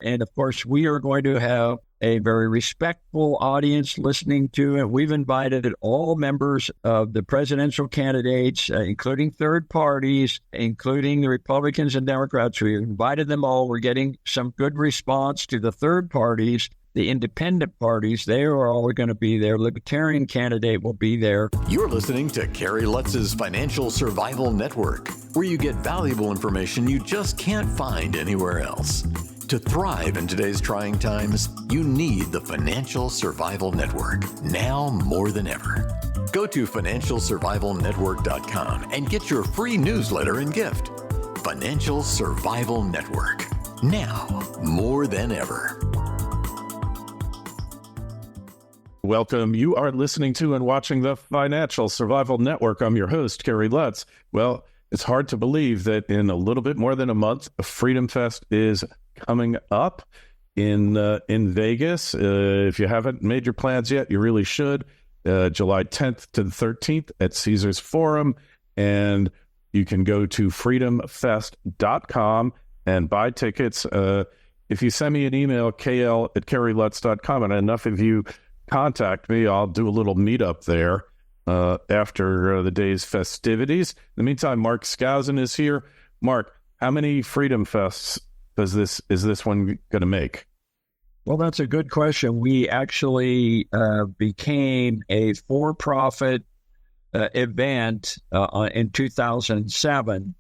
And of course, we are going to have a very respectful audience listening to it. We've invited all members of the presidential candidates, including third parties, including the Republicans and Democrats. We've invited them all. We're getting some good response to the third parties. The independent parties, they are all going to be there. Libertarian candidate will be there. You're listening to Kerry Lutz's Financial Survival Network, where you get valuable information you just can't find anywhere else. To thrive in today's trying times, you need the Financial Survival Network, now more than ever. Go to financialsurvivalnetwork.com and get your free newsletter and gift. Financial Survival Network, now more than ever. Welcome. You are listening to and watching the Financial Survival Network. I'm your host, Kerry Lutz. Well, it's hard to believe that in a little bit more than a month, FreedomFest is coming up in Vegas. If you haven't made your plans yet, you really should. July 10th to the 13th at Caesars Forum. And you can go to freedomfest.com and buy tickets. If you send me an email, kl@kerrylutz.com, and enough of you contact me, I'll do a little meetup there after the day's festivities. In the meantime, Mark Skousen is here. Mark, how many Freedom Fests is this one going to make? Well, that's a good question. We actually became a for-profit event in 2007.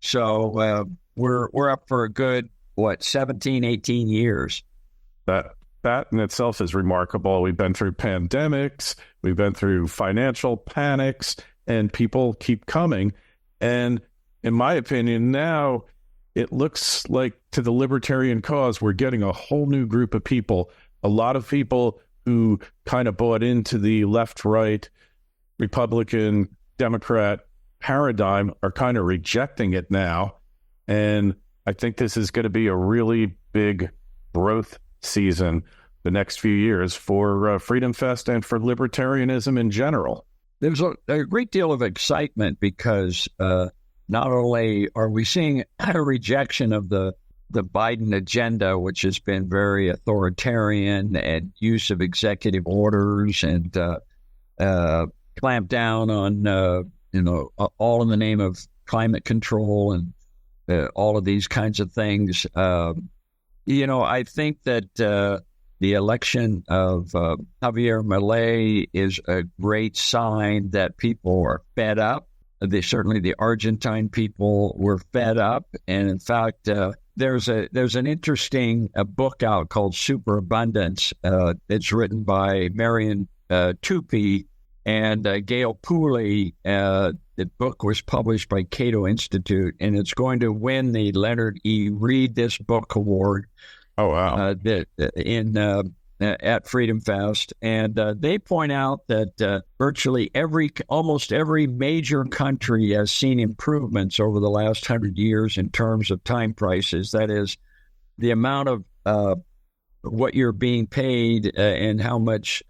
So we're up for a good, 17, 18 years. That in itself is remarkable. We've been through pandemics, we've been through financial panics, and people keep coming. And in my opinion, now it looks like to the libertarian cause, we're getting a whole new group of people. A lot of people who kind of bought into the left-right, Republican, Democrat paradigm are kind of rejecting it now. And I think this is going to be a really big growth season the next few years for Freedom Fest and for libertarianism in general. There's a great deal of excitement because not only are we seeing a rejection of the Biden agenda, which has been very authoritarian and use of executive orders and clamp down on all in the name of climate control and all of these kinds of things. I think that the election of Javier Miele is a great sign that people are fed up. Certainly the Argentine people were fed up. And in fact, there's an interesting book out called Superabundance. It's written by Marion Tupy and Gail Pooley. The book was published by Cato Institute, and it's going to win the Leonard E. Read This Book Award. Oh, wow. At Freedom Fest. And they point out that virtually almost every major country has seen improvements over the last 100 years in terms of time prices. That is, the amount of what you're being paid and how much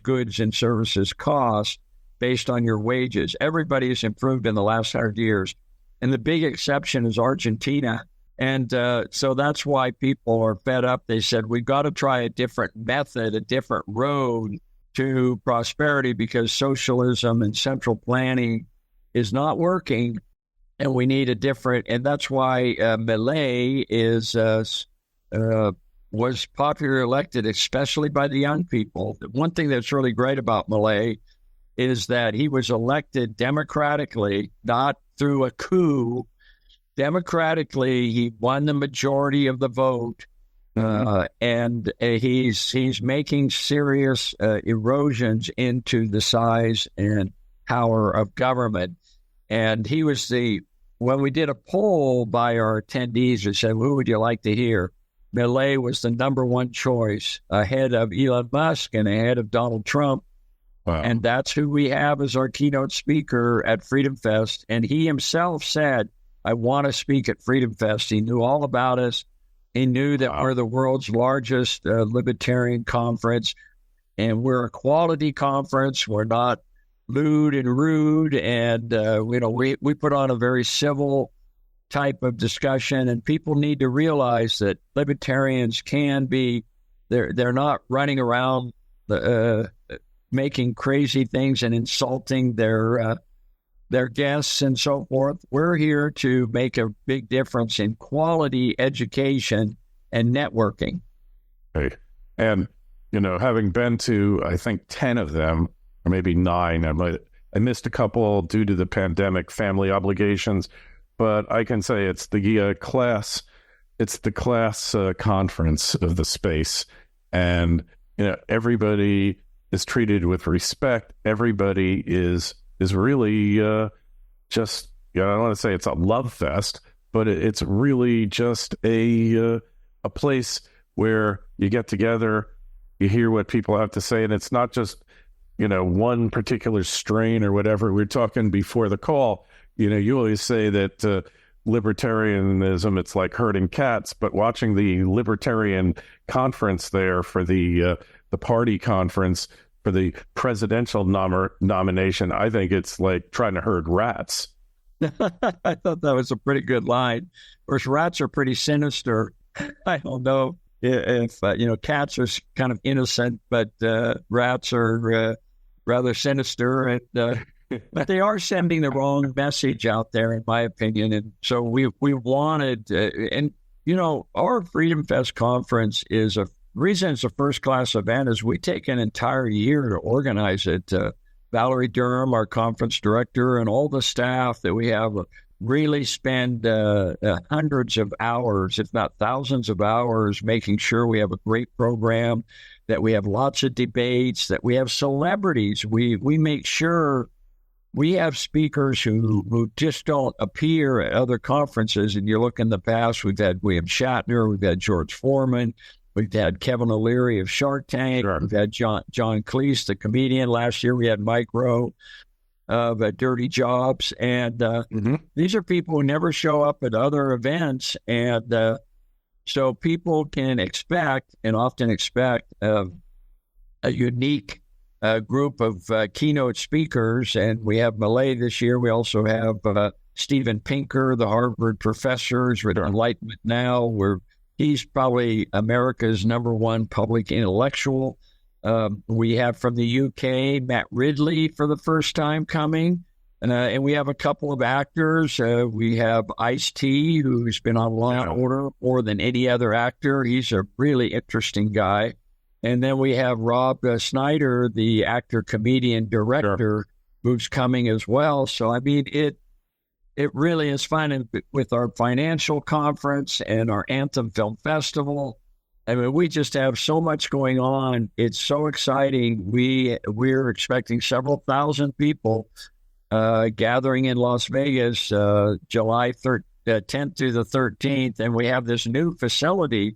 goods and services cost based on your wages. Everybody has improved in the last 100 years. And the big exception is Argentina. And so that's why people are fed up. They said, we've got to try a different method, a different road to prosperity because socialism and central planning is not working. And we need a different, and that's why Miele was popularly elected, especially by the young people. One thing that's really great about Miele is that he was elected democratically, not through a coup. Democratically, he won the majority of the vote, and he's making serious erosions into the size and power of government. And he was when we did a poll by our attendees, we said, who would you like to hear? Miele was the number one choice, ahead of Elon Musk and ahead of Donald Trump. Wow. And that's who we have as our keynote speaker at Freedom Fest. And he himself said, I want to speak at Freedom Fest. He knew all about us. He knew that we're the world's largest libertarian conference, and we're a quality conference. We're not lewd and rude, and we put on a very civil type of discussion, and people need to realize that libertarians can be, they're not running around making crazy things and insulting their guests and so forth. We're here to make a big difference in quality education and networking. Hey, and, having been to, I think, 10 of them, or maybe 9, I missed a couple due to the pandemic, family obligations, but I can say it's the class conference of the space. And, everybody is treated with respect. Everybody is really just, I don't want to say it's a love fest, but it's really just a place where you get together, you hear what people have to say, and it's not just, one particular strain or whatever. We're talking before the call, you always say that libertarianism, it's like herding cats, but watching the libertarian conference there for the party conference for the presidential nomination, I think it's like trying to herd rats. I thought that was a pretty good line. Of course, rats are pretty sinister. I don't know if cats are kind of innocent, but rats are rather sinister, and but they are sending the wrong message out there, in my opinion. And so we wanted, our Freedom Fest conference is the reason it's a first class event is we take an entire year to organize it. Valerie Durham, our conference director, and all the staff that we have really spend hundreds of hours, if not thousands of hours, making sure we have a great program, that we have lots of debates, that we have celebrities. We make sure we have speakers who just don't appear at other conferences. And you look in the past, we've had William Shatner, we've had George Foreman, we've had Kevin O'Leary of Shark Tank, sure. We've had John Cleese, the comedian. Last year we had Mike Rowe of Dirty Jobs. And these are people who never show up at other events. And so people can expect, and often expect, a unique group of keynote speakers. And we have Miele this year. We also have Steven Pinker, the Harvard professor, who's written Enlightenment Now, he's probably America's #1 public intellectual. We have from the UK, Matt Ridley for the first time coming. And we have a couple of actors. We have Ice-T, who's been on Law and Order more than any other actor. He's a really interesting guy. And then we have Rob Snyder, the actor, comedian, director, who's coming as well. So, I mean, it really is fun. And with our financial conference and our Anthem Film Festival, I mean, we just have so much going on. It's so exciting. We're expecting several thousand people gathering in Las Vegas July 10th through the 13th. And we have this new facility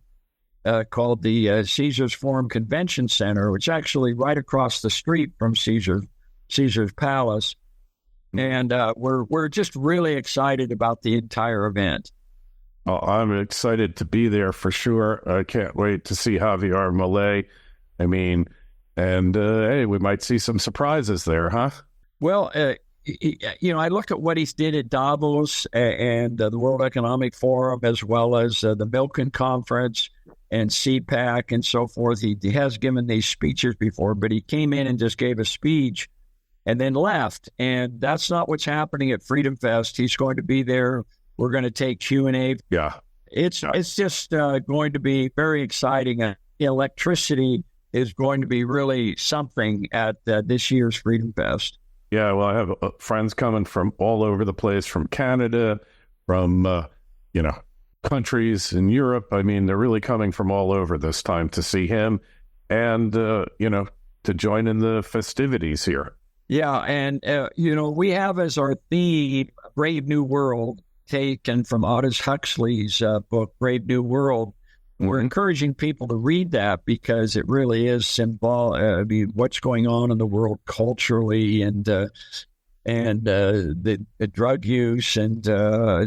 called the Caesars Forum Convention Center, which is actually right across the street from Caesar's Palace. And we're just really excited about the entire event. Oh, I'm excited to be there for sure. I can't wait to see Javier Miele. I mean, and hey, we might see some surprises there, huh? Well, I look at what he did at Davos and the World Economic Forum, as well as the Milken Conference and CPAC and so forth. He has given these speeches before, but he came in and just gave a speech and then left. And that's not what's happening at Freedom Fest. He's going to be there. We're going to take Q&A. Yeah. It's just going to be very exciting. Electricity is going to be really something at this year's Freedom Fest. Yeah, well, I have friends coming from all over the place, from Canada, from, countries in Europe. I mean, they're really coming from all over this time to see him and, to join in the festivities here. Yeah, and, we have as our theme, Brave New World, taken from Aldous Huxley's book, Brave New World. We're encouraging people to read that because it really is symbolic. I mean, what's going on in the world culturally and the drug use and the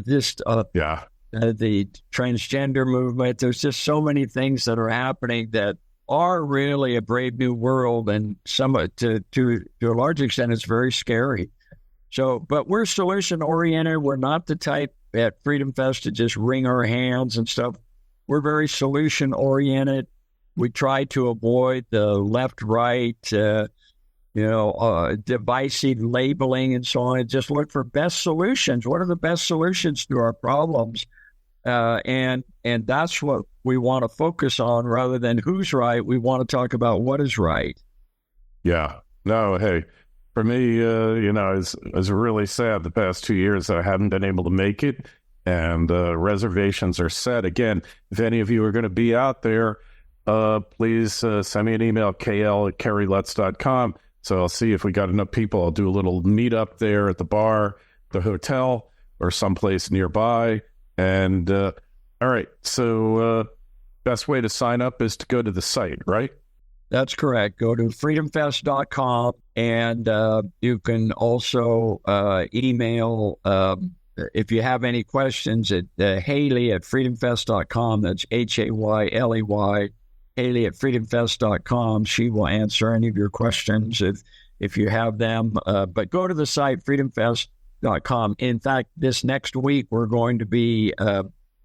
transgender movement. There's just so many things that are happening that are really a brave new world, and some to a large extent, it's very scary. So, but we're solution oriented. We're not the type at Freedom Fest to just wring our hands and stuff. We're very solution oriented. We try to avoid the left, right, divisive labeling and so on, and just look for best solutions. What are the best solutions to our problems? And that's what we want to focus on rather than who's right. We want to talk about what is right. Yeah. No, hey, for me, it's really sad the past 2 years that I haven't been able to make it, and reservations are set. Again, if any of you are going to be out there, please send me an email, kl@kerrylutz.com. So I'll see if we got enough people. I'll do a little meetup there at the bar, the hotel, or someplace nearby. And all right, so best way to sign up is to go to the site, right? That's correct. Go to freedomfest.com, and you can also email if you have any questions at Haley at freedomfest.com. That's Hayley, Haley at freedomfest.com. She will answer any of your questions if you have them. But go to the site, freedomfest.com. In fact, this next week, we're going to be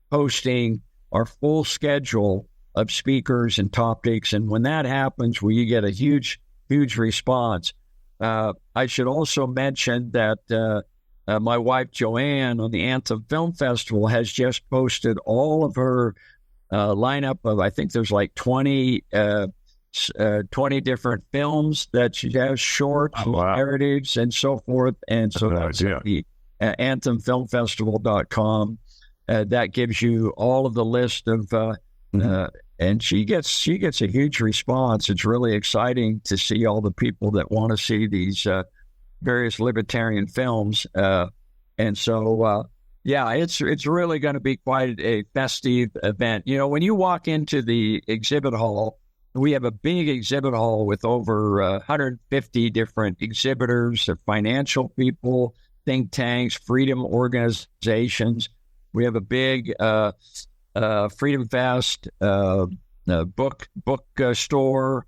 posting our full schedule of speakers and topics. And when that happens, you get a huge response. I should also mention that my wife, Joanne, on the Anthem Film Festival has just posted all of her lineup of, I think there's like 20 different films that she has, shorts, narratives, and so forth. And so that's the anthemfilmfestival.com. That gives you all of the list of, and she gets a huge response. It's really exciting to see all the people that want to see these various libertarian films. And so, it's really going to be quite a festive event. You know, when you walk into the exhibit hall, we have a big exhibit hall with over 150 different exhibitors, financial people, think tanks, freedom organizations. We have a big Freedom Fest book store.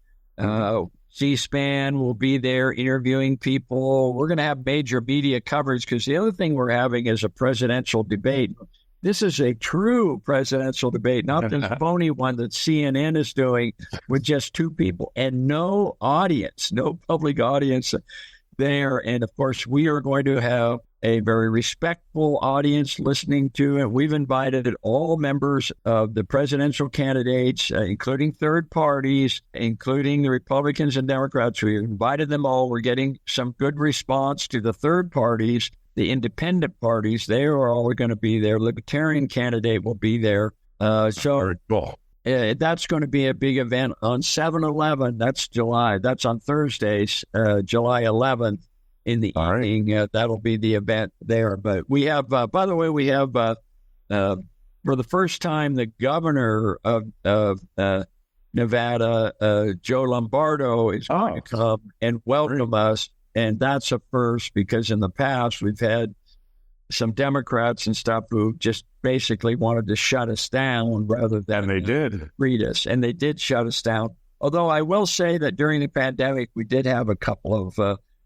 C-SPAN will be there interviewing people. We're going to have major media coverage because the other thing we're having is a presidential debate. This is a true presidential debate, not this phony one that CNN is doing with just two people and no audience, no public audience there. And of course, we are going to have a very respectful audience listening to it. We've invited all members of the presidential candidates, including third parties, including the Republicans and Democrats. We've invited them all. We're getting some good response to the third parties, the independent parties. They are all going to be there. Libertarian candidate will be there. So that's going to be a big event on 7/11. That's July. That's on Thursdays, July 11th. In the evening, that'll be the event there. But we have, by the way, for the first time, the governor of Nevada, Joe Lombardo, is going to come and welcome us. And that's a first because in the past, we've had some Democrats and stuff who just basically wanted to shut us down rather than read us. And they did shut us down. Although I will say that during the pandemic, we did have a couple of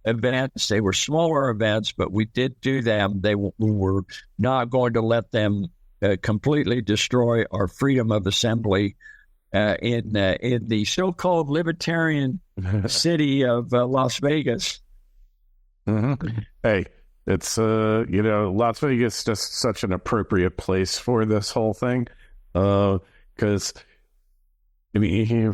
events. They were smaller events, but we did do them. We were not going to let them completely destroy our freedom of assembly in the so-called libertarian city of Las Vegas. Mm-hmm. Hey, it's Las Vegas is just such an appropriate place for this whole thing because. I mean,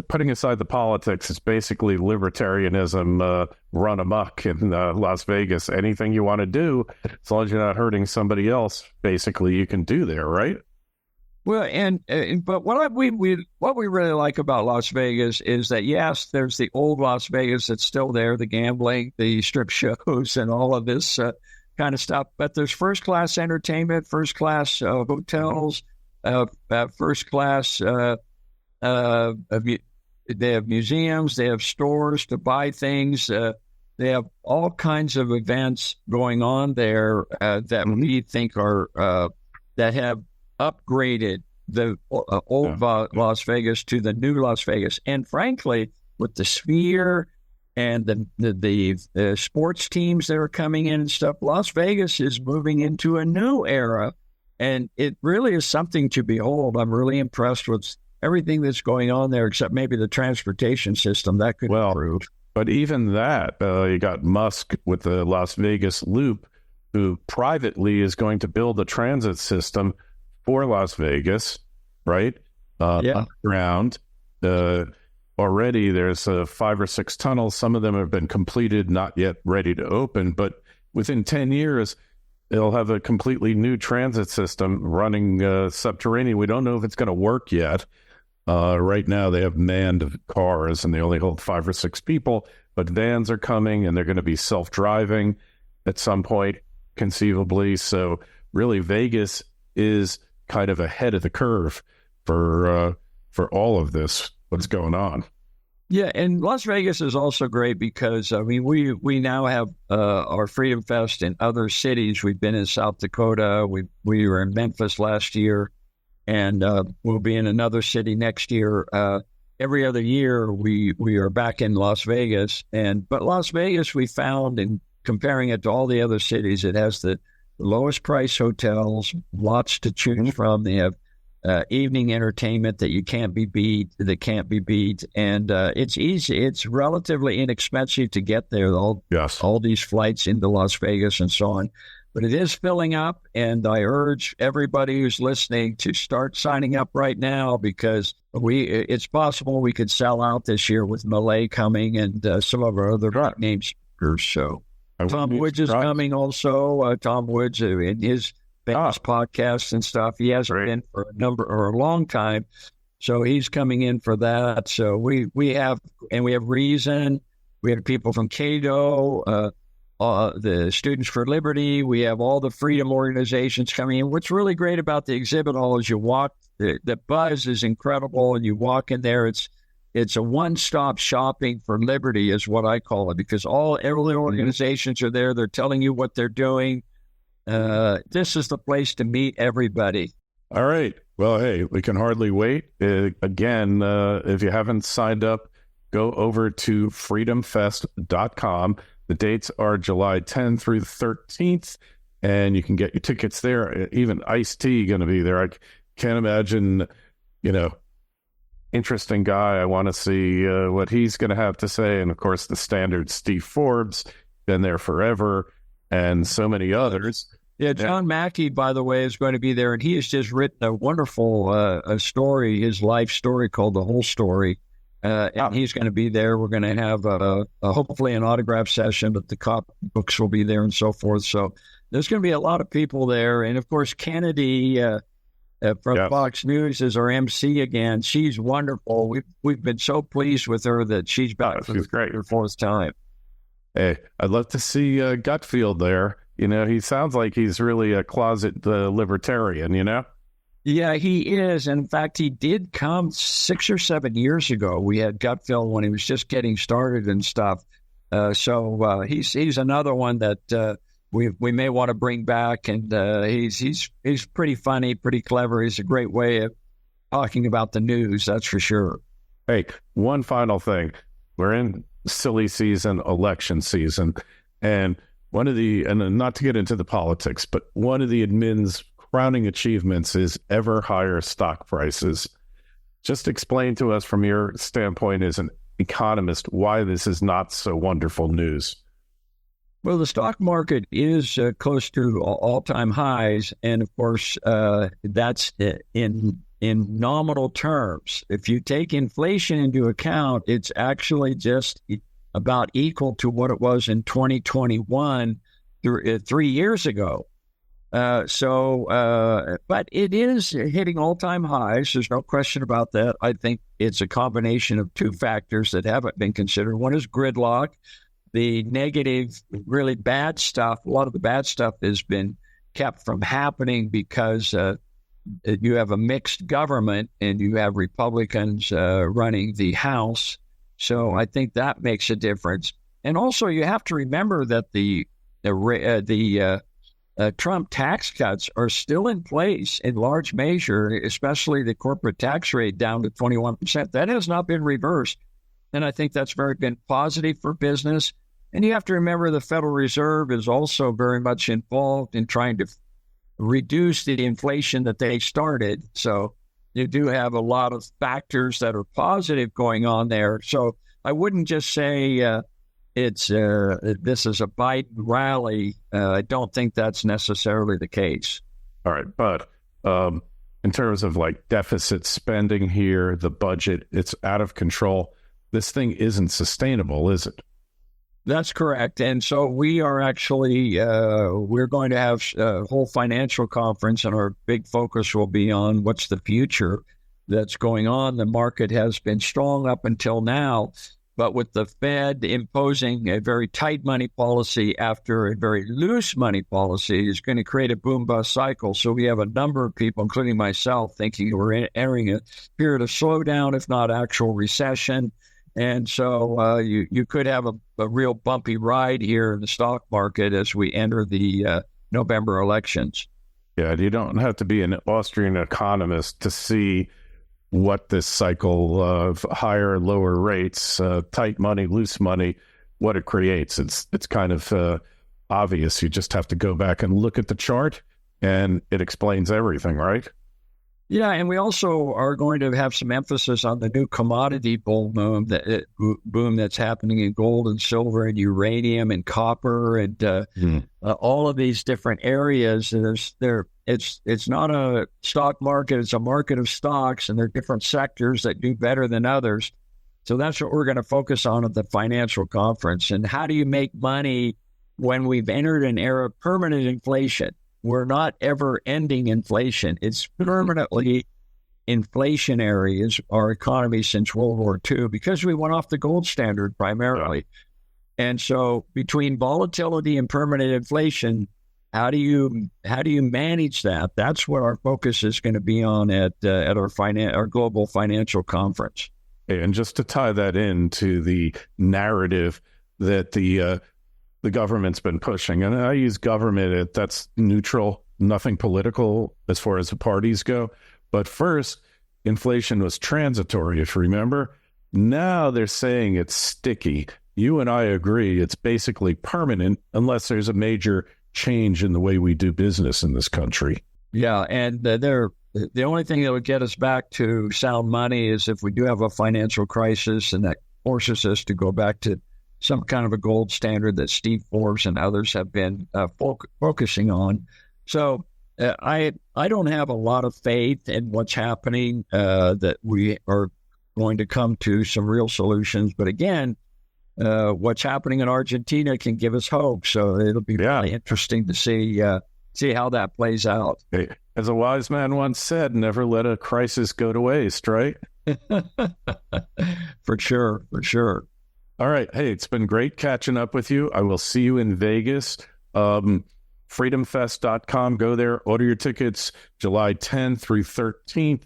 putting aside the politics, it's basically libertarianism run amok in Las Vegas. Anything you want to do, as long as you're not hurting somebody else, basically you can do there, right? Well, but what we really like about Las Vegas is that, yes, there's the old Las Vegas that's still there, the gambling, the strip shows, and all of this kind of stuff. But there's first-class entertainment, first-class hotels, first-class they have museums, they have stores to buy things. They have all kinds of events going on there that we think are that have upgraded the old Las Vegas to the new Las Vegas. And frankly, with the Sphere and the sports teams that are coming in and stuff. Las Vegas is moving into a new era, and it really is something to behold. I'm really impressed with everything that's going on there, except maybe the transportation system that could improve. But even that, you got Musk with the Las Vegas Loop, who privately is going to build a transit system for Las Vegas, right? Underground. Already there's 5 or 6 tunnels. Some of them have been completed, not yet ready to open. But within 10 years, they'll have a completely new transit system running subterranean. We don't know if it's going to work yet. Right now, they have manned cars, and they only hold 5 or 6 people. But vans are coming, and they're going to be self-driving at some point, conceivably. So really, Vegas is kind of ahead of the curve for all of this, what's going on. Yeah, and Las Vegas is also great because, I mean, we now have our Freedom Fest in other cities. We've been in South Dakota. We were in Memphis last year, and we'll be in another city next year. Every other year, we are back in Las Vegas. But Las Vegas, we found, in comparing it to all the other cities, it has the lowest price hotels, lots to choose from. They have evening entertainment that can't be beat, and it's easy. It's relatively inexpensive to get there. All these flights into Las Vegas and so on. But it is filling up, and I urge everybody who's listening to start signing up right now, because it's possible we could sell out this year with Miele coming and some of our other big name speakers. So Tom Woods is coming also. Tom Woods in his famous podcasts and stuff. He hasn't been for a long time, so he's coming in for that. So we have Reason. We have people from Cato, the Students for Liberty. We have all the freedom organizations coming in. What's really great about the exhibit hall is you walk. The buzz is incredible, and you walk in there. It's a one-stop shopping for liberty, is what I call it, because every organizations are there. They're telling you what they're doing. This is the place to meet everybody. All right. Well, hey, we can hardly wait. Again, if you haven't signed up, go over to freedomfest.com. The dates are July 10th through the 13th, and you can get your tickets there. Even Ice-T going to be there. I can't imagine, interesting guy. I want to see what he's going to have to say. And, of course, the standard Steve Forbes, been there forever, and so many others. Yeah, John Mackey, by the way, is going to be there, and he has just written a wonderful story, his life story called The Whole Story. And he's going to be there. We're going to have hopefully an autograph session, but the cop books will be there and so forth. So there's going to be a lot of people there. And, of course, Kennedy from Fox News is our MC again. She's wonderful. We've been so pleased with her that she's back for the 3rd or 4th time. Hey, I'd love to see Gutfield there. He sounds like he's really a closet libertarian, Yeah, he is. In fact, he did come 6 or 7 years ago. We had Gutfield when he was just getting started and stuff. So he's another one that we may want to bring back. And he's pretty funny, pretty clever. He's a great way of talking about the news, that's for sure. Hey, one final thing. We're in silly season, election season, and and not to get into the politics, but one of the admin's crowning achievements is ever higher stock prices. Just explain to us from your standpoint as an economist why this is not so wonderful news. Well, the stock market is close to all-time highs, and of course, that's in nominal terms. If you take inflation into account, it's actually just about equal to what it was in 2021, 3 years ago. But it is hitting all-time highs. There's no question about that. I think it's a combination of two factors that haven't been considered. One is gridlock. The negative, really bad stuff, a lot of the bad stuff has been kept from happening because you have a mixed government and you have Republicans running the House. So I think that makes a difference. And also you have to remember that the Trump tax cuts are still in place in large measure, especially the corporate tax rate down to 21%. That has not been reversed. And I think that's been positive for business. And you have to remember the Federal Reserve is also very much involved in trying to reduce the inflation that they started. So you do have a lot of factors that are positive going on there. So I wouldn't just say this is a Biden rally. I don't think that's necessarily the case. All right. But in terms of like deficit spending here, the budget, it's out of control. This thing isn't sustainable, is it? That's correct. And so we are actually, we're going to have a whole financial conference, and our big focus will be on what's the future that's going on. The market has been strong up until now, but with the Fed imposing a very tight money policy after a very loose money policy is going to create a boom-bust cycle. So we have a number of people, including myself, thinking we're entering a period of slowdown, if not actual recession. And so you could have a real bumpy ride here in the stock market as we enter the November elections. Yeah, you don't have to be an Austrian economist to see what this cycle of higher, lower rates, tight money, loose money, what it creates. It's kind of obvious. You just have to go back and look at the chart, and it explains everything, right? Yeah, and we also are going to have some emphasis on the new commodity boom that's happening in gold and silver and uranium and copper and all of these different areas. And it's not a stock market; it's a market of stocks, and there are different sectors that do better than others. So that's what we're going to focus on at the financial conference. And how do you make money when we've entered an era of permanent inflation? We're not ever ending inflation. It's permanently inflationary is our economy since World War II because we went off the gold standard primarily. Yeah. And so between volatility and permanent inflation, how do you manage that? That's what our focus is going to be on at our global financial conference. And just to tie that into the narrative that the government's been pushing, and I use government, that's neutral, nothing political as far as the parties go. But first, inflation was transitory, if you remember. Now they're saying it's sticky. You and I agree it's basically permanent unless there's a major change in the way we do business in this country. Yeah, and the only thing that would get us back to sound money is if we do have a financial crisis, and that forces us to go back to some kind of a gold standard that Steve Forbes and others have been focusing on. So I don't have a lot of faith in what's happening, that we are going to come to some real solutions. But again, what's happening in Argentina can give us hope. So it'll be really interesting to see how that plays out. As a wise man once said, never let a crisis go to waste, right? For sure. All right. Hey, it's been great catching up with you. I will see you in Vegas. FreedomFest.com. Go there. Order your tickets July 10th through 13th.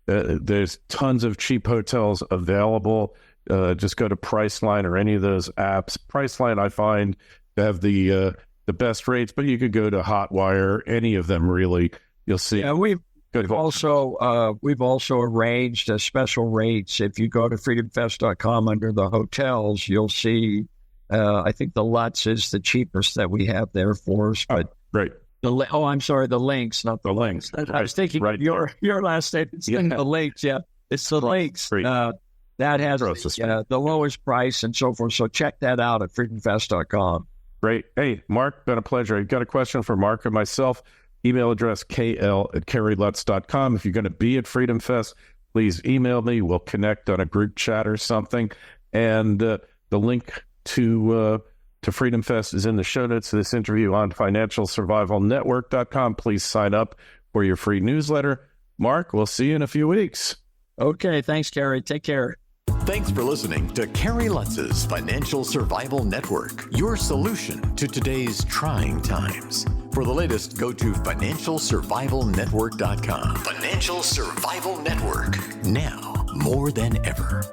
There's tons of cheap hotels available. Just go to Priceline or any of those apps. Priceline, I find, to have the best rates, but you could go to Hotwire, any of them really. You'll see. Yeah, we've also arranged special rates. If you go to freedomfest.com under the hotels, you'll see, I think the Lutz is the cheapest that we have there for us. But right. I'm sorry, the links, not the links. I was thinking your last name. It's the links. Yeah, it's the links. That has the lowest price and so forth. So check that out at freedomfest.com. Great. Hey, Mark, been a pleasure. I've got a question for Mark and myself. Email address kl@kerrylutz.com. If you're going to be at Freedom Fest, please email me. We'll connect on a group chat or something. And the link to Freedom Fest is in the show notes of this interview on financialsurvivalnetwork.com. Please sign up for your free newsletter. Mark, we'll see you in a few weeks. Okay. Thanks, Kerry. Take care. Thanks for listening to Kerry Lutz's Financial Survival Network, your solution to today's trying times. For the latest, go to financialsurvivalnetwork.com. Financial Survival Network, now more than ever.